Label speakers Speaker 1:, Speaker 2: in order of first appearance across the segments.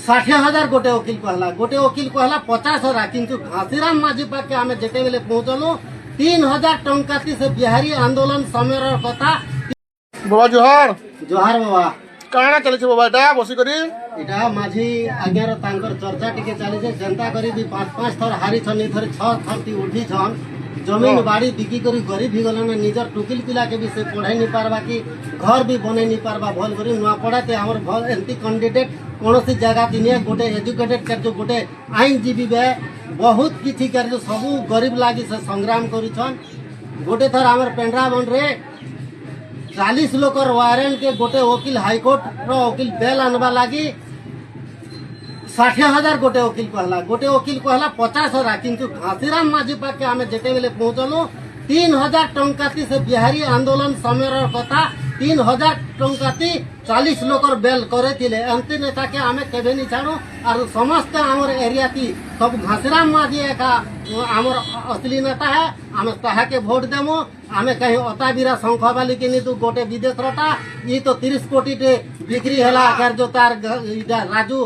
Speaker 1: 60,000 गोटे वकिल कहला 50,000 किंतु घासीराम माझी पाखे आम जिते बेले पहुंचलु 3,000 टंका से बिहारी आंदोलन समय कथा।
Speaker 2: बाबा जोहार
Speaker 1: जोहार बाबा
Speaker 2: काना चले बाबा एटा बसी करी
Speaker 1: इटा माझी आज्ञार तांकर चर्चा टिके चली जनता करी भी 5-5 थर हारी छन थर 6 थर ती उठी छन जमीन बाड़ी बिकी करी गरीब ही गलन निजर टुकिल पिला के भी से पढ़ाई नहीं पारबा कि घर भी बने नहीं पारबा भल करी नुआ पड़ाते हमर भल एंती कैंडिडेट कोनोसी जगह दिने गोटे एजुकेटेड कर जो गोटे आईनजीवी बे बहुत किछि कर जो सब गरीब लागी से संग्राम करिछन। गोटे थर हमर पेंड्राबन रे 40 लोकर वारंट के गोटे वकील हाईकोर्ट रो वकील बेल आनबा लागी 60,000 गोटे वकील कहला 50,000 किंतु घासीराम माझी पाखे आम जिते बेले पहुंचलु 3,000 टंका से बिहारी आंदोलन समय कथा 3,000 टंका 40 लोकर बेल करे थिले एमती नेता के आमे केबे नहीं छाड़ू और समस्त आमर एरिया थी सब घासीराम माझी एका आमर असली नेता है आम ताहा के वोट देमु आमे कहीं अता बीरा शंख बाली के नहीं तू गोटे विदेश रटा ये तो 30 कोटी टे बिक्री हैला कर जो तार राजू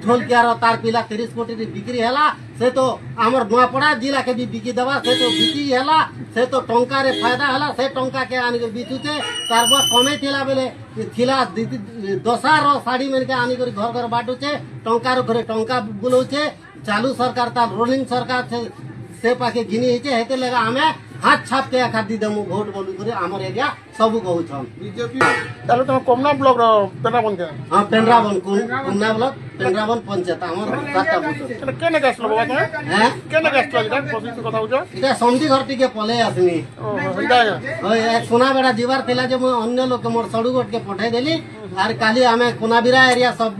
Speaker 1: ढोलकियार तार पिला 30 कोटी टे बिक्री हैला से तो आमर नुआपड़ा जिला के भी बिकी देवा से तो बिकी हैला से तो टंका रे फायदा हैला से टंका के आनी के बिचुचे तार बा कमे थिला बेले थिला दशा रो साड़ी में के आनी कर घर घर बाटुचे टंका रो घरे टंका बुलौचे चालू सरकार तार रोलिंग सरकार से पाके घिनी हेचे हेते लगा हमें हाथ छाप के खादी देमु वोट बोलू करे हमर एरिया सब कहू छन
Speaker 2: बीजेपी ताले तुम कोमना ब्लॉक रो पेंड्राबन के
Speaker 1: हां पेंड्राबन कोमना ब्लॉक पेंड्राबन पंचायत हमर सातटा बूथ
Speaker 2: केने गसलो बाबा तुम हैं केने गसलो इधर प्रोसेस কথা বুঝো
Speaker 1: এটা समधी घर टिके पले आसनी
Speaker 2: ओ हिदा
Speaker 1: ओए एक सोना बेड़ा दीवार थिला जे मो अन्य लोक मोर सडू गोट के पठाई देली आर काली हमें कोनाबिरा एरिया सब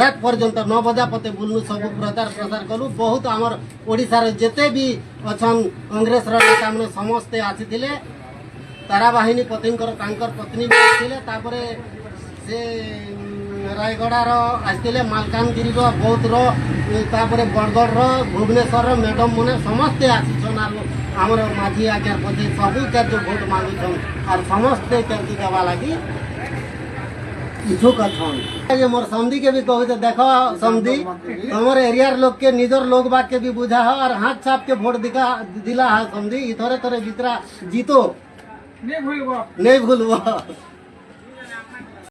Speaker 1: रात पर्यंत 9 बजा पते बुलनु सब प्रचार प्रसार कलु बहुत हमर ओडिसा रे जेते भी अछन कांग्रेस रो नेता माने समस्त आसीथिले तारा बाहिनी पतिंकर तांकर पत्नी भी आसीथिले तापरे से रायगड़ा रो आसीथिले मालकानगिरी रो बौद्ध रो तापरे बरगढ़ रो भुवनेश्वर रो मैडम माने समस्त आसीछन आर हमर माझी आज्ञा पति सब के जो वोट मांगु छन आर समस्त के देवा लागी इच्छुक छन ये मोर समधी के भी कहू तो देखो समधी हमर एरिया लोग के निजर लोग बाग के भी बुझा है और हाथ छाप के वोट दिला है समधी थोड़े थोड़े जितरा जीतो नहीं भूलबो